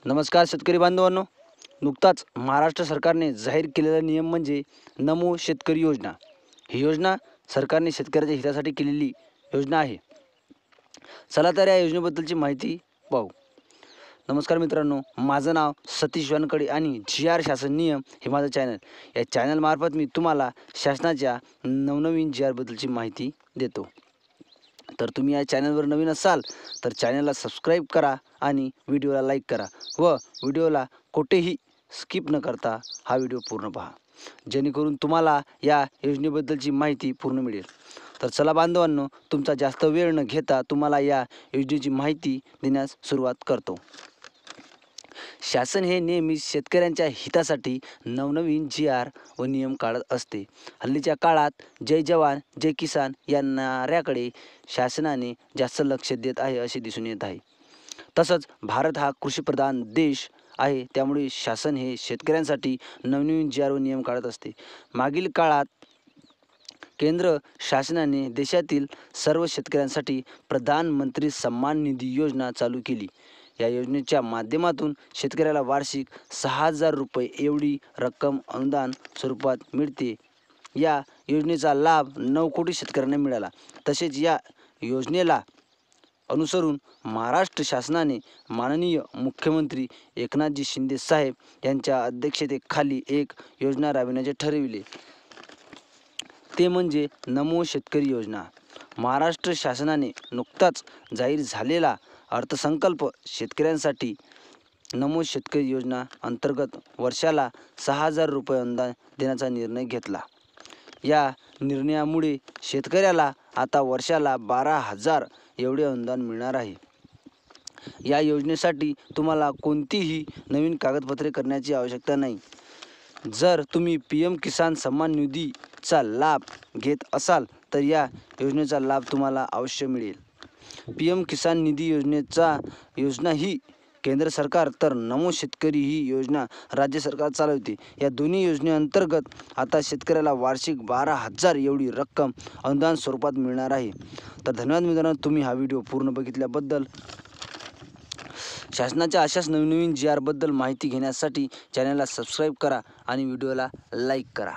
नमस्कार शेतकरी बांधवांनो. नुकताच महाराष्ट्र सरकारने जाहीर केलेला नियम म्हणजे नमो शेतकरी योजना. ही योजना सरकारने शेतकऱ्याच्या हितासाठी केलेली योजना आहे. चला तर या योजनेबद्दलची माहिती पाहू. नमस्कार मित्रांनो, माझं नाव सतीश वानकडे आणि GR शासन नियम हे माझं चॅनल. या चॅनलमार्फत मी तुम्हाला शासनाच्या नवनवीन GR बद्दलची माहिती देतो. तर तुम्ही या चॅनलवर नवीन असाल तर चॅनलला सबस्क्राईब करा आणि व्हिडिओला लाईक करा व व्हिडिओला कुठेही स्किप न करता हा व्हिडिओ पूर्ण पहा, जेणेकरून तुम्हाला या योजनेबद्दलची माहिती पूर्ण मिळेल. तर चला बांधवांनो, तुमचा जास्त वेळ न घेता तुम्हाला या योजनेची माहिती देण्यास सुरुवात करतो. शासन हे नेहमी शेतकऱ्यांच्या हितासाठी नवनवीन GR व नियम काढत असते. हल्लीच्या काळात जय जवान जय किसान या नाऱ्याकडे शासनाने जास्त लक्ष देत आहे असे दिसून येत आहे. तसंच भारत हा कृषीप्रधान देश आहे, त्यामुळे शासन हे शेतकऱ्यांसाठी नवनवीन GR व नियम काढत असते. मागील काळात केंद्र शासनाने देशातील सर्व शेतकऱ्यांसाठी प्रधानमंत्री सन्मान निधी योजना चालू केली. या योजनेच्या माध्यमातून शेतकऱ्याला वार्षिक 6,000 रुपये एवढी रक्कम अनुदान स्वरूपात मिळते. या योजनेचा लाभ 9 कोटी शेतकऱ्यांना मिळाला. तसेच या योजनेला अनुसरून महाराष्ट्र शासनाने माननीय मुख्यमंत्री एकनाथजी शिंदे साहेब यांच्या अध्यक्षतेखाली एक योजना राबविण्याचे ठरविले, ते म्हणजे नमो शेतकरी योजना. महाराष्ट्र शासनाने नुकताच जाहीर झालेला अर्थसंकल्प शेतकऱ्यांसाठी नमो शेतकरी योजना अंतर्गत वर्षाला 6,000 रुपये अनुदान देण्याचा निर्णय घेतला. या निर्णयामुळे शेतकऱ्याला आता वर्षाला 12,000 एवढे अनुदान मिळणार आहे. या योजनेसाठी तुम्हाला कोणतीही नवीन कागदपत्रे करण्याची आवश्यकता नाही. जर तुम्ही PM किसान सन्मान निधीचा लाभ घेत असाल तर या योजनेचा लाभ तुम्हाला अवश्य मिळेल. PM किसान निधी योजना ही केंद्र सरकार तर नमो शेतकरी ही योजना राज्य सरकार चालवते. या दोन्ही योजनेअंतर्गत आता शेतकऱ्याला वार्षिक 12,000 एवढी रक्कम अनुदान स्वरूपात मिळणार आहे. तर धन्यवाद मित्रांनो, तुम्ही हा व्हिडिओ पूर्ण बघितल्याबद्दल. शासनाच्या अशाच नवीन GR बद्दल माहिती घेण्यासाठी चॅनलला सबस्क्राईब करा आणि व्हिडिओला लाईक करा.